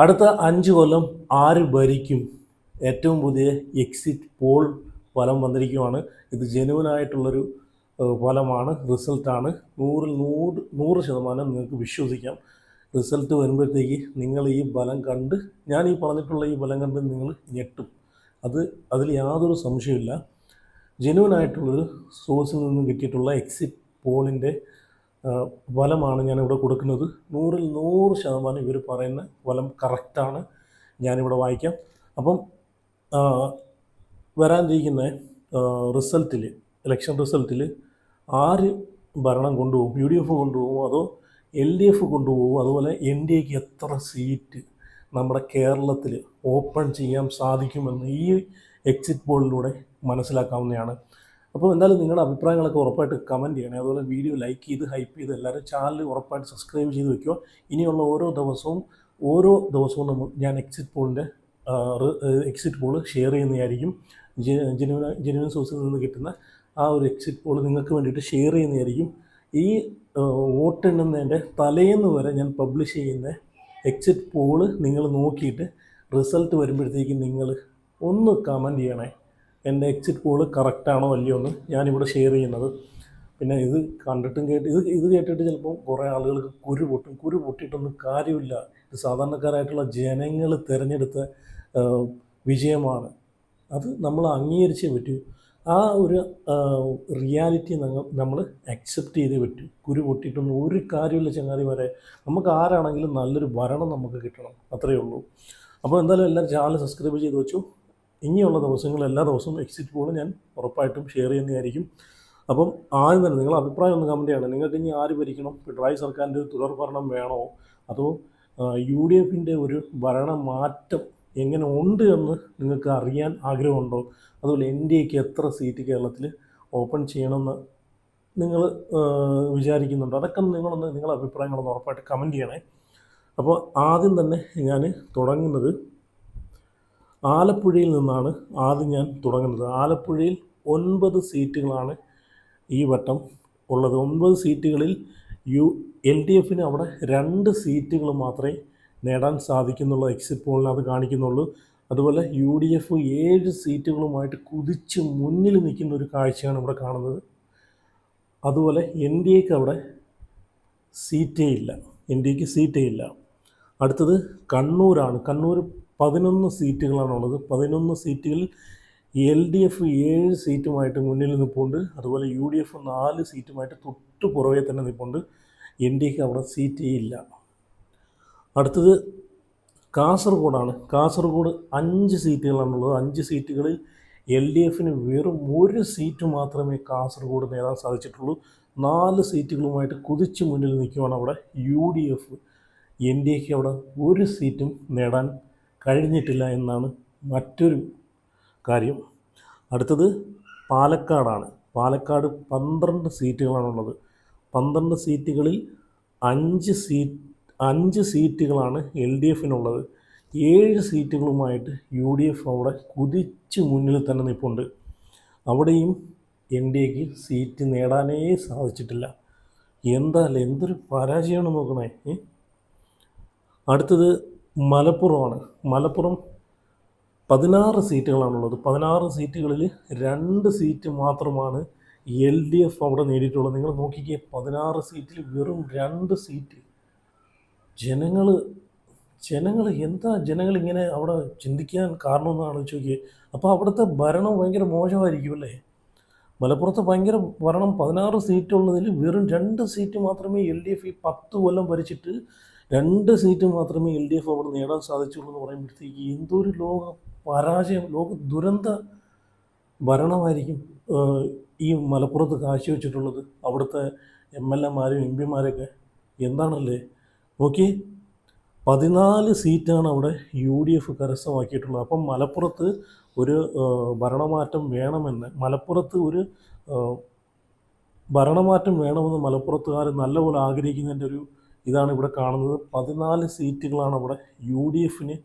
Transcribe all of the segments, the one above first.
അടുത്ത 5 കൊല്ലം ആര് ഭരിക്കും? ഏറ്റവും പുതിയ എക്സിറ്റ് പോൾ ഫലം വന്നിരിക്കുകയാണ്. ഇത് ജെന്യുവനായിട്ടുള്ളൊരു ഫലമാണ്, റിസൾട്ടാണ്. 100% നിങ്ങൾക്ക് വിശ്വസിക്കാം. റിസൾട്ട് വരുമ്പോഴത്തേക്ക് നിങ്ങൾ ഈ ഫലം കണ്ട്, ഞാൻ ഈ പറഞ്ഞിട്ടുള്ള ഈ ഫലം കണ്ട് നിങ്ങൾ ഞെട്ടും. അതിൽ യാതൊരു സംശയമില്ല. ജെന്യുവനായിട്ടുള്ളൊരു സോഴ്സിൽ നിന്നും കിട്ടിയിട്ടുള്ള എക്സിറ്റ് പോളിൻ്റെ ഫലമാണ് ഞാനിവിടെ കൊടുക്കുന്നത്. 100% ഇവർ പറയുന്ന ഫലം കറക്റ്റാണ്. ഞാനിവിടെ വായിക്കാം. അപ്പം വരാനിരിക്കുന്ന റിസൾട്ടിൽ, ഇലക്ഷൻ റിസൾട്ടിൽ ആര് ഭരണം കൊണ്ടുപോകും? UDF കൊണ്ടുപോകുമോ അതോ LDF കൊണ്ടുപോകുമോ? അതുപോലെ NDAക്ക് എത്ര സീറ്റ് നമ്മുടെ കേരളത്തിൽ ഓപ്പൺ ചെയ്യാൻ സാധിക്കുമെന്ന് ഈ എക്സിറ്റ് പോളിലൂടെ മനസ്സിലാക്കാവുന്നതാണ്. അപ്പോൾ എന്തായാലും നിങ്ങളുടെ അഭിപ്രായങ്ങളൊക്കെ ഉറപ്പായിട്ട് കമൻറ്റ് ചെയ്യണേ. അതുപോലെ വീഡിയോ ലൈക്ക് ചെയ്ത് ഹൈപ്പ് ചെയ്ത് എല്ലാവരും ചാനൽ ഉറപ്പായിട്ട് സബ്സ്ക്രൈബ് ചെയ്ത് വെക്കുക. ഇനിയുള്ള ഓരോ ദിവസവും ഞാൻ എക്സിറ്റ് പോൾ ഷെയർ ചെയ്യുന്നതായിരിക്കും. ജെന്യുവൻ സോഴ്സിൽ നിന്ന് കിട്ടുന്ന ആ ഒരു എക്സിറ്റ് പോൾ നിങ്ങൾക്ക് വേണ്ടിയിട്ട് ഷെയർ ചെയ്യുന്നതായിരിക്കും. ഈ വോട്ടെണ്ണുന്നതിൻ്റെ തലേന്ന് വരെ ഞാൻ പബ്ലിഷ് ചെയ്യുന്ന എക്സിറ്റ് പോൾ നിങ്ങൾ നോക്കിയിട്ട് റിസൾട്ട് വരുമ്പോഴത്തേക്കും നിങ്ങൾ ഒന്ന് കമൻറ്റ് ചെയ്യണേ. എൻ്റെ എക്സിറ്റ് പോൾ കറക്റ്റാണോ അല്ലയോ എന്ന് ഞാനിവിടെ ഷെയർ ചെയ്യുന്നത്. പിന്നെ ഇത് കണ്ടിട്ടും ഇത് കേട്ടിട്ട് ചിലപ്പോൾ കുറേ ആളുകൾക്ക് കുരു പൊട്ടിയിട്ടൊന്നും കാര്യമില്ല. ഇത് സാധാരണക്കാരായിട്ടുള്ള ജനങ്ങൾ തിരഞ്ഞെടുത്ത വിജയമാണ്. അത് നമ്മൾ അംഗീകരിച്ചേ പറ്റൂ. ആ ഒരു റിയാലിറ്റി നമ്മൾ അക്സെപ്റ്റ് ചെയ്തേ പറ്റൂ. കുരു പൊട്ടിയിട്ടൊന്നും ഒരു കാര്യമില്ല ചങ്ങാതിമാരെ. നമുക്ക് ആരാണെങ്കിലും നല്ലൊരു ഭരണം നമുക്ക് കിട്ടണം, അത്രയേ ഉള്ളൂ. അപ്പോൾ എന്തായാലും എല്ലാവരും ചാനൽ സബ്സ്ക്രൈബ് ചെയ്ത് വെച്ചു. ഇനിയുള്ള ദിവസങ്ങൾ എല്ലാ ദിവസവും എക്സിറ്റ് പോൾ ഞാൻ ഉറപ്പായിട്ടും ഷെയർ ചെയ്യുന്നതായിരിക്കും. അപ്പം ആദ്യം തന്നെ നിങ്ങൾ അഭിപ്രായം ഒന്ന് കമൻറ്റ് ചെയ്യണം. നിങ്ങൾക്ക് ഇനി ആര് ഭരിക്കണം? പിണറായി സർക്കാരിൻ്റെ തുടർ ഭരണം വേണോ അതോ UDFൻ്റെ ഒരു ഭരണമാറ്റം എങ്ങനെ ഉണ്ട് എന്ന് നിങ്ങൾക്ക് അറിയാൻ ആഗ്രഹമുണ്ടോ? അതുപോലെ NDAക്ക് എത്ര സീറ്റ് കേരളത്തിൽ ഓപ്പൺ ചെയ്യണമെന്ന് നിങ്ങൾ വിചാരിക്കുന്നുണ്ടോ? അതൊക്കെ നിങ്ങളുടെ അഭിപ്രായങ്ങളൊന്ന് ഉറപ്പായിട്ട് കമൻറ്റ് ചെയ്യണേ. അപ്പോൾ ആദ്യം തന്നെ ഞാൻ തുടങ്ങുന്നത് ആലപ്പുഴയിൽ നിന്നാണ്. ഞാൻ തുടങ്ങുന്നത് ആലപ്പുഴയിൽ 9 സീറ്റുകളാണ് ഈ വട്ടം ഉള്ളത്. 9 സീറ്റുകളിൽ LDFന് അവിടെ 2 സീറ്റുകൾ മാത്രമേ നേടാൻ സാധിക്കുന്നുള്ളൂ. എക്സിറ്റ് പോളിന് അത് കാണിക്കുന്നുള്ളൂ. അതുപോലെ UDF 7 സീറ്റുകളുമായിട്ട് കുതിച്ച് മുന്നിൽ നിൽക്കുന്ന ഒരു കാഴ്ചയാണ് ഇവിടെ കാണുന്നത്. അതുപോലെ NDAക്ക് അവിടെ NDAക്ക് സീറ്റേ ഇല്ല. അടുത്തത് കണ്ണൂരാണ്. കണ്ണൂർ 11 സീറ്റുകളാണുള്ളത്. 11 സീറ്റുകളിൽ LDF 7 സീറ്റുമായിട്ട് മുന്നിൽ നിൽപ്പുണ്ട്. അതുപോലെ UDF 4 സീറ്റുമായിട്ട് തൊട്ട് പുറകെ തന്നെ നിൽപ്പുണ്ട്. NDAക്ക് അവിടെ സീറ്റേ ഇല്ല. അടുത്തത് കാസർഗോഡാണ്. കാസർഗോഡ് 5 സീറ്റുകളാണുള്ളത്. 5 സീറ്റുകളിൽ LDFന് വെറും 1 സീറ്റ് മാത്രമേ കാസർഗോഡ് നേടാൻ സാധിച്ചിട്ടുള്ളൂ. 4 സീറ്റുകളുമായിട്ട് കുതിച്ച് മുന്നിൽ നിൽക്കുകയാണ് അവിടെ UDF. NDAക്ക് അവിടെ 1 സീറ്റും നേടാൻ കഴിഞ്ഞിട്ടില്ല എന്നാണ് മറ്റൊരു കാര്യം. അടുത്തത് പാലക്കാടാണ്. പാലക്കാട് 12 സീറ്റുകളാണുള്ളത്. 12 സീറ്റുകളിൽ 5 സീറ്റുകളാണ് LDFനുള്ളത്. 7 സീറ്റുകളുമായിട്ട് UDF അവിടെ കുതിച്ച് മുന്നിൽ തന്നെ നിൽപ്പുണ്ട്. അവിടെയും NDAക്ക് സീറ്റ് നേടാനേ സാധിച്ചിട്ടില്ല. എന്തൊരു പരാജയമാണ് നോക്കണേ. അടുത്തത് മലപ്പുറമാണ്. മലപ്പുറം 16 സീറ്റുകളാണുള്ളത്. 16 സീറ്റുകളിൽ 2 സീറ്റ് മാത്രമാണ് LDF അവിടെ നേടിയിട്ടുള്ളത്. നിങ്ങൾ നോക്കിക്കേ, 16 സീറ്റിൽ വെറും 2 സീറ്റ്. ജനങ്ങളിങ്ങനെ അവിടെ ചിന്തിക്കാൻ കാരണമെന്ന് ആലോചിച്ച് നോക്കിയേ. അപ്പോൾ അവിടുത്തെ ഭരണം ഭയങ്കര മോശമായിരിക്കും അല്ലേ? മലപ്പുറത്ത് ഭയങ്കര ഭരണം. 16 സീറ്റുള്ളതിൽ വെറും 2 സീറ്റ് മാത്രമേ LDF ഈ 10 കൊല്ലം ഭരിച്ചിട്ട് 2 സീറ്റ് മാത്രമേ LDF അവിടെ നേടാൻ സാധിച്ചുള്ളൂ എന്ന് പറയുമ്പോഴത്തേക്ക് എന്തൊരു ലോക ദുരന്ത ഭരണമായിരിക്കും ഈ മലപ്പുറത്ത് കാഴ്ചവെച്ചിട്ടുള്ളത്. അവിടുത്തെ MLAമാരും MP മാരൊക്കെ എന്താണല്ലേ. ഓക്കെ, 14 സീറ്റാണ് അവിടെ UDF കരസ്ഥമാക്കിയിട്ടുള്ളത്. അപ്പം മലപ്പുറത്ത് ഒരു ഭരണമാറ്റം വേണമെന്ന് മലപ്പുറത്തുകാർ നല്ലപോലെ ആഗ്രഹിക്കുന്നതിൻ്റെ ഒരു ഇതാണ് ഇവിടെ കാണുന്നത്. 14 സീറ്റുകളാണ് അവിടെ UDFന്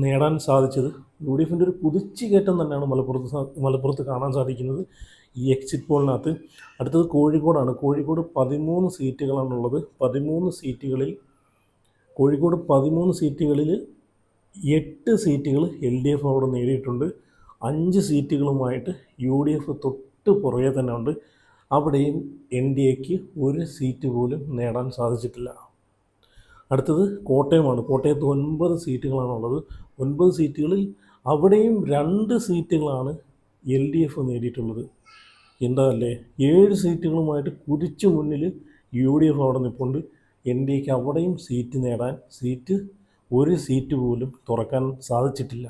നേടാൻ സാധിച്ചത്. UDFൻ്റെ ഒരു കുതിച്ചുകയറ്റം തന്നെയാണ് മലപ്പുറത്ത് കാണാൻ സാധിക്കുന്നത് ഈ എക്സിറ്റ് പോളിനകത്ത്. അടുത്തത് കോഴിക്കോടാണ്. കോഴിക്കോട് 13 സീറ്റുകളാണുള്ളത്. 13 സീറ്റുകളിൽ കോഴിക്കോട് 13 സീറ്റുകളിൽ 8 സീറ്റുകൾ എൽ ഡി എഫ് അവിടെ നേടിയിട്ടുണ്ട്. 5 സീറ്റുകളുമായിട്ട് യു ഡി എഫ് തൊട്ട് പുറകെ തന്നെ ഉണ്ട്. അവിടെയും എൻ ഡി എക്ക് ഒരു സീറ്റ് പോലും നേടാൻ സാധിച്ചിട്ടില്ല. അടുത്തത് കോട്ടയമാണ്. കോട്ടയത്ത് 9 സീറ്റുകളാണുള്ളത്. 9 സീറ്റുകളിൽ അവിടെയും 2 സീറ്റുകളാണ് എൽ ഡി എഫ് നേടിയിട്ടുള്ളത്. എന്താ അല്ലേ, 7 സീറ്റുകളുമായിട്ട് കുതിച്ചു മുന്നിൽ യു ഡി എഫ് അവിടെ നിൽപ്പുണ്ട്. എൻ ഡി എക്ക് അവിടെയും സീറ്റ് നേടാൻ ഒരു സീറ്റ് പോലും തുറക്കാൻ സാധിച്ചിട്ടില്ല.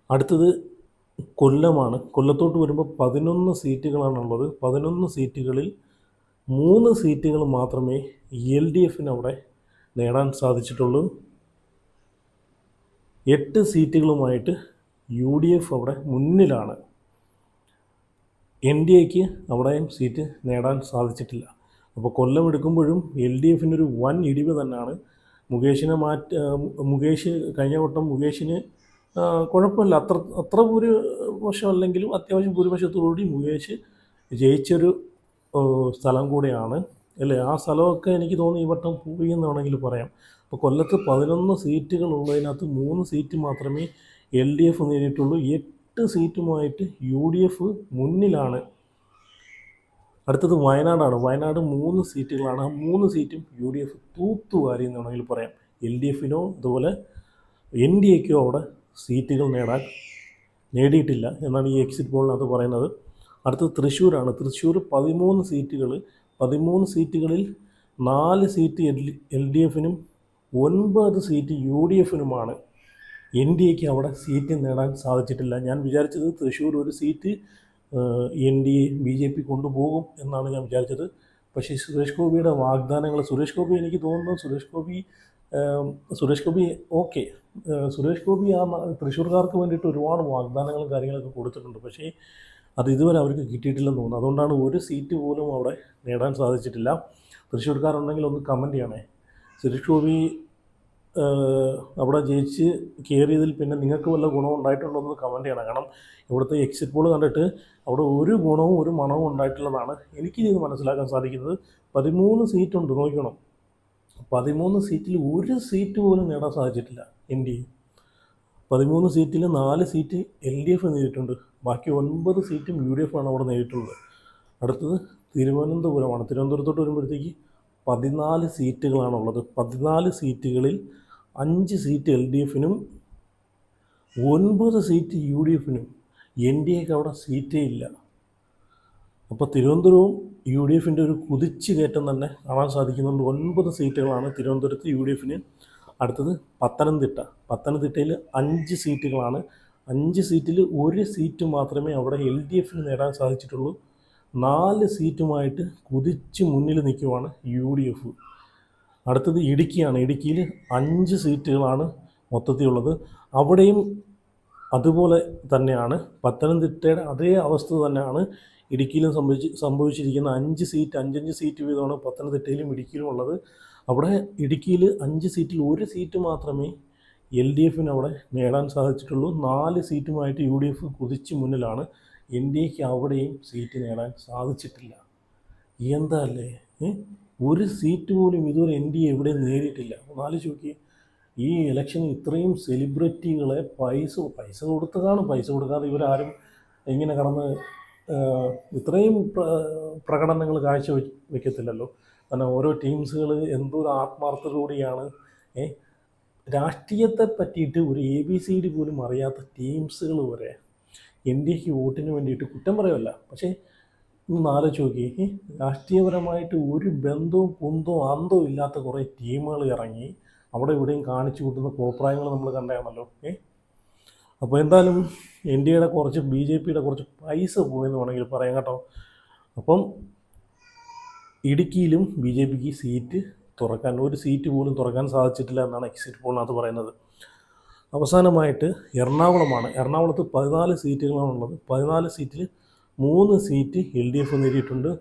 അടുത്തത് കൊല്ലമാണ്. കൊല്ലത്തോട്ട് വരുമ്പോൾ 11 സീറ്റുകളാണുള്ളത്. 11 സീറ്റുകളിൽ 3 സീറ്റുകൾ മാത്രമേ എൽ ഡി എഫിന് അവിടെ നേടാൻ സാധിച്ചിട്ടുള്ളൂ. 8 സീറ്റുകളുമായിട്ട് യു ഡി എഫ് അവിടെ മുന്നിലാണ്. എൻ ഡി എക്ക് അവിടെയും സീറ്റ് നേടാൻ സാധിച്ചിട്ടില്ല. അപ്പോൾ കൊല്ലം എടുക്കുമ്പോഴും എൽ ഡി എഫിനൊരു വൻ ഇടിവ് തന്നെയാണ്. മുകേഷ് കഴിഞ്ഞ വട്ടം മുകേഷിന് കുഴപ്പമില്ല, അത്ര ഭൂരിപക്ഷമല്ലെങ്കിലും അത്യാവശ്യം ഭൂരിപക്ഷത്തോടുകൂടി മുകേഷ് ജയിച്ചൊരു സ്ഥലം കൂടെയാണ് അല്ലേ. ആ സ്ഥലമൊക്കെ എനിക്ക് തോന്നുന്നു ഈ വട്ടം പോയി എന്ന് വേണമെങ്കിൽ പറയാം. അപ്പോൾ കൊല്ലത്ത് 11 സീറ്റുകളുള്ളതിനകത്ത് 3 സീറ്റ് മാത്രമേ എൽ ഡി എഫ് നേടിയിട്ടുള്ളൂ. 8 സീറ്റുമായിട്ട് യു ഡി എഫ് മുന്നിലാണ്. അടുത്തത് വയനാടാണ്. വയനാട് 3 സീറ്റുകളാണ്. ആ 3 സീറ്റും യു ഡി എഫ് തൂത്തുവാരി എന്ന് വേണമെങ്കിൽ പറയാം. എൽ ഡി എഫിനോ അതുപോലെ എൻ ഡി എക്കോ അവിടെ സീറ്റുകൾ നേടിയിട്ടില്ല എന്നാണ് ഈ എക്സിറ്റ് പോളിനകത്ത് പറയുന്നത്. അടുത്തത് തൃശ്ശൂരാണ്. തൃശ്ശൂർ 13 സീറ്റുകൾ. 13 സീറ്റുകളിൽ 4 സീറ്റ് എൽ ഡി എഫിനും 9 സീറ്റ് യു ഡി എഫിനുമാണ്. എൻ ഡി എക്ക് അവിടെ സീറ്റ് നേടാൻ സാധിച്ചിട്ടില്ല. ഞാൻ വിചാരിച്ചത് തൃശ്ശൂർ ഒരു seat N D A B J P കൊണ്ടുപോകും എന്നാണ് ഞാൻ വിചാരിച്ചത്. പക്ഷേ സുരേഷ് ഗോപിയുടെ വാഗ്ദാനങ്ങൾ, എനിക്ക് തോന്നുന്നു സുരേഷ് ഗോപി ഓക്കെ, സുരേഷ് ഗോപി ആ തൃശ്ശൂർക്കാർക്ക് വേണ്ടിയിട്ട് ഒരുപാട് വാഗ്ദാനങ്ങളും കാര്യങ്ങളൊക്കെ കൊടുത്തിട്ടുണ്ട്. പക്ഷേ അത് ഇതുവരെ അവർക്ക് കിട്ടിയിട്ടില്ലെന്ന് തോന്നുന്നു. അതുകൊണ്ടാണ് ഒരു സീറ്റ് പോലും അവിടെ നേടാൻ സാധിച്ചിട്ടില്ല. തൃശ്ശൂർക്കാരുണ്ടെങ്കിൽ ഒന്ന് കമൻറ്റ് ചെയ്യണേ. സുരേഷ് ഗോപി അവിടെ ജയിച്ച് കയറിയതിൽ പിന്നെ നിങ്ങൾക്ക് വല്ല ഗുണവും ഉണ്ടായിട്ടുണ്ടോ എന്ന് കമൻറ്റ് ചെയ്യണം. കാരണം ഇവിടുത്തെ എക്സിറ്റ് പോൾ കണ്ടിട്ട് അവിടെ ഒരു ഗുണവും ഒരു മണവും ഉണ്ടായിട്ടുള്ളതാണ് എനിക്കിത് മനസ്സിലാക്കാൻ സാധിക്കുന്നത്. 13 സീറ്റുണ്ട്, നോക്കണം. 13 സീറ്റിൽ ഒരു സീറ്റ് പോലും നേടാൻ സാധിച്ചിട്ടില്ല എൻ ഡി എ. 13 സീറ്റിൽ 4 സീറ്റ് എൽ ഡി എഫ് നേടിയിട്ടുണ്ട്. ബാക്കി 9 സീറ്റും യു ഡി എഫ് ആണ് അവിടെ നേടിയിട്ടുള്ളത്. അടുത്തത് തിരുവനന്തപുരമാണ്. തിരുവനന്തപുരത്തോട്ട് വരുമ്പോഴത്തേക്ക് 14 സീറ്റുകളാണുള്ളത്. 14 സീറ്റുകളിൽ 5 സീറ്റ് എൽ ഡി എഫിനും 9 സീറ്റ് യു ഡി എഫിനും. എൻ ഡി എക്ക് അവിടെ സീറ്റേ ഇല്ല. അപ്പോൾ തിരുവനന്തപുരവും യു ഡി എഫിൻ്റെ ഒരു കുതിച്ചു കയറ്റം തന്നെ കാണാൻ സാധിക്കുന്നുണ്ട്. 9 സീറ്റുകളാണ് തിരുവനന്തപുരത്ത് യു ഡി എഫിന്. അടുത്തത് പത്തനംതിട്ടയിൽ 5 സീറ്റുകളാണ്. 5 സീറ്റിൽ ഒരു സീറ്റ് മാത്രമേ അവിടെ എൽ ഡി എഫിന് നേടാൻ സാധിച്ചിട്ടുള്ളൂ. 4 സീറ്റുമായിട്ട് കുതിച്ച് മുന്നിൽ നിൽക്കുവാണ് യു ഡി എഫ്. അടുത്തത് ഇടുക്കിയാണ്. ഇടുക്കിയിൽ 5 സീറ്റുകളാണ് മൊത്തത്തിലുള്ളത്. അവിടെയും അതുപോലെ തന്നെയാണ്, പത്തനംതിട്ടയുടെ അതേ അവസ്ഥ തന്നെയാണ് ഇടുക്കിയിലും സംഭവിച്ചിരിക്കുന്ന. 5 സീറ്റ് 5 സീറ്റ് വീതമാണ് പത്തനംതിട്ടയിലും ഇടുക്കിയിലും ഉള്ളത്. അവിടെ ഇടുക്കിയിൽ 5 സീറ്റിൽ ഒരു സീറ്റ് മാത്രമേ എൽ ഡി എഫിന് അവിടെ നേടാൻ സാധിച്ചിട്ടുള്ളൂ. 4 സീറ്റുമായിട്ട് യു ഡി എഫ് കുതിച്ച് മുന്നിലാണ്. എൻ ഡി എക്ക് അവിടെയും സീറ്റ് നേടാൻ സാധിച്ചിട്ടില്ല. എന്താ അല്ലേ, ഒരു സീറ്റ് പോലും ഇതുവരെ എൻ ഡി എ എവിടെയും നേടിയിട്ടില്ല. ആലോചിച്ച് നോക്കി, ഈ ഇലക്ഷന് ഇത്രയും സെലിബ്രിറ്റികളെ പൈസ കൊടുത്തതാണ്. പൈസ കൊടുക്കാതെ ഇവരാരും ഇങ്ങനെ കടന്ന് ഇത്രയും പ്രകടനങ്ങൾ വെക്കത്തില്ലല്ലോ. കാരണം ഓരോ ടീംസുകൾ എന്തോ ഒരു ആത്മാർത്ഥതയോടെയാണ് രാഷ്ട്രീയത്തെ പറ്റിയിട്ട് ഒരു ABCD പോലും അറിയാത്ത ടീംസുകൾ വരെ എൻ ഡി എക്ക് വോട്ടിന് വേണ്ടിയിട്ട്, കുറ്റം പറയുമല്ല, പക്ഷേ ഒന്ന് ആലോചിച്ച് നോക്കി, രാഷ്ട്രീയപരമായിട്ട് ഒരു ബന്ധവും കുന്തവും അന്തവും ഇല്ലാത്ത കുറേ ടീമുകൾ ഇറങ്ങി അവിടെ ഇവിടെയും കാണിച്ചു കൂട്ടുന്ന കോപ്രായങ്ങൾ നമ്മൾ കണ്ടാണല്ലോ. അപ്പോൾ എന്തായാലും എൻ ഡി എയുടെ കുറച്ച് BJPയുടെ കുറച്ച് പൈസ പോയെന്ന് വേണമെങ്കിൽ പറയാം കേട്ടോ. അപ്പം ഇടുക്കിയിലും BJPക്ക് സീറ്റ് തുറക്കാൻ, ഒരു സീറ്റ് പോലും തുറക്കാൻ സാധിച്ചിട്ടില്ല എന്നാണ് എക്സിറ്റ് പോളിനകത്ത് പറയുന്നത്. അവസാനമായിട്ട് എറണാകുളമാണ്. എറണാകുളത്ത് 14 സീറ്റുകളാണുള്ളത്. 14 സീറ്റിൽ 3 സീറ്റ് എൽ ഡി എഫ് നേടിയിട്ടുണ്ട്.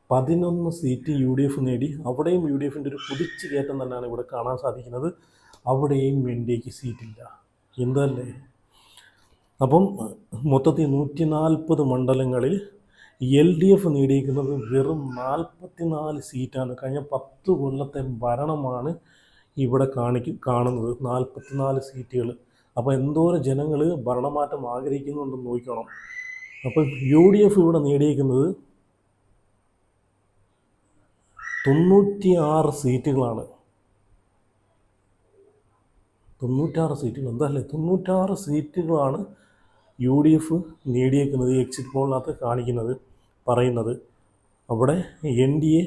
11 സീറ്റ് യു ഡി എഫ് നേടി. അവിടെയും യു ഡി എഫിൻ്റെ ഒരു കുതിച്ചു കയറ്റം തന്നെയാണ് ഇവിടെ കാണാൻ സാധിക്കുന്നത്. അവിടെയും എൻ ഡി എക്ക് സീറ്റില്ല. എന്തല്ലേ. അപ്പം മൊത്തത്തിൽ 140 മണ്ഡലങ്ങളിൽ എൽ ഡി എഫ് നേടിയിരിക്കുന്നത് വെറും 44 സീറ്റാണ്. കഴിഞ്ഞ 10 കൊല്ലത്തെ ഭരണമാണ് ഇവിടെ കാണുന്നത് 44 സീറ്റുകൾ. അപ്പോൾ എന്തോരം ജനങ്ങൾ ഭരണമാറ്റം ആഗ്രഹിക്കുന്നുണ്ടെന്ന് നോക്കണം. അപ്പം UDF ഇവിടെ നേടിയിരിക്കുന്നത് 96 സീറ്റുകളാണ്. 96 സീറ്റുകൾ, എന്താല്ലേ 96 സീറ്റുകളാണ് UDF നേടിയേക്കുന്നത്. ഈ എക്സിറ്റ് പോളിനകത്ത് പറയുന്നത്. അവിടെ NDA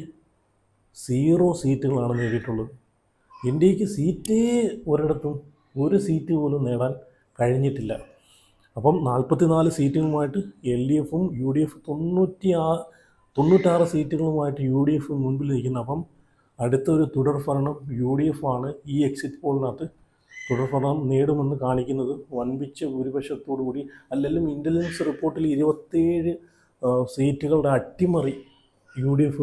0 സീറ്റുകളാണ് നേടിയിട്ടുള്ളത്. NDAക്ക് സീറ്റേ ഒരിടത്തും ഒരു സീറ്റ് പോലും നേടാൻ കഴിഞ്ഞിട്ടില്ല. അപ്പം 44 സീറ്റുകളുമായിട്ട് LDFും UDF 96 സീറ്റുകളുമായിട്ട് UDF മുൻപിൽ നിൽക്കുന്നു. അപ്പം അടുത്തൊരു തുടർഭരണം UDF ആണ് ഈ എക്സിറ്റ് പോളിനകത്ത് തുടർഭരണം നേടുമെന്ന് കാണിക്കുന്നത് വൻപിച്ച ഭൂരിപക്ഷത്തോടു കൂടി. അല്ലെങ്കിലും ഇൻ്റലിജൻസ് റിപ്പോർട്ടിൽ 27 സീറ്റുകളുടെ അട്ടിമറി UDF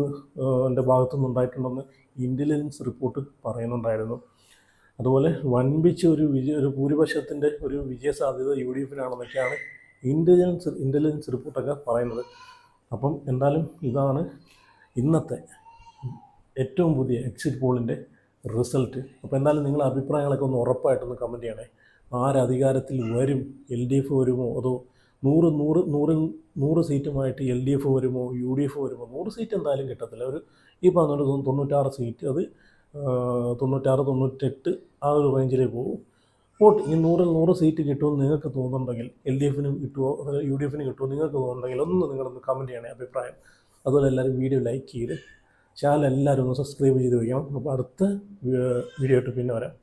ൻ്റെ ഭാഗത്തുനിന്നുണ്ടായിട്ടുണ്ടെന്ന് ഇൻ്റലിജൻസ് റിപ്പോർട്ട് പറയുന്നുണ്ടായിരുന്നു. അതുപോലെ വൻപിച്ച ഒരു ഭൂരിപക്ഷത്തിൻ്റെ ഒരു വിജയസാധ്യത UDFിനാണെന്നൊക്കെയാണ് ഇൻ്റലിജൻസ് റിപ്പോർട്ടൊക്കെ പറയുന്നത്. അപ്പം എന്തായാലും ഇതാണ് ഇന്നത്തെ ഏറ്റവും പുതിയ എക്സിറ്റ് പോളിൻ്റെ റിസൾട്ട്. അപ്പോൾ എന്തായാലും നിങ്ങളുടെ അഭിപ്രായങ്ങളൊക്കെ ഒന്ന് ഉറപ്പായിട്ടൊന്ന് കമൻറ്റ് ചെയ്യണേ. ആരധികാരത്തിൽ വരും? LDF വരുമോ, അതോ 100 സീറ്റുമായിട്ട് LDF വരുമോ, UDF വരുമോ? 100 സീറ്റ് എന്തായാലും കിട്ടത്തില്ല. ഈ പറഞ്ഞ 96 സീറ്റ്, അത് 96, 98 ആ ഒരു റേഞ്ചിലേ പോകും. ഈ 100 സീറ്റ് കിട്ടുമെന്ന് നിങ്ങൾക്ക് തോന്നുന്നുണ്ടെങ്കിൽ, LDFനും കിട്ടുമോ UDFനും കിട്ടുമോ നിങ്ങൾക്ക് തോന്നുന്നുണ്ടെങ്കിൽ നിങ്ങളൊന്ന് കമൻറ്റ് ചെയ്യണേ അഭിപ്രായം. അതുപോലെ എല്ലാവരും വീഡിയോ ലൈക്ക് ചെയ്ത് ചാനൽ എല്ലാവരും ഒന്ന് സബ്സ്ക്രൈബ് ചെയ്ത് വയ്ക്കണം. അപ്പോൾ അടുത്ത വീഡിയോ ആയിട്ട് പിന്നെ വരാം.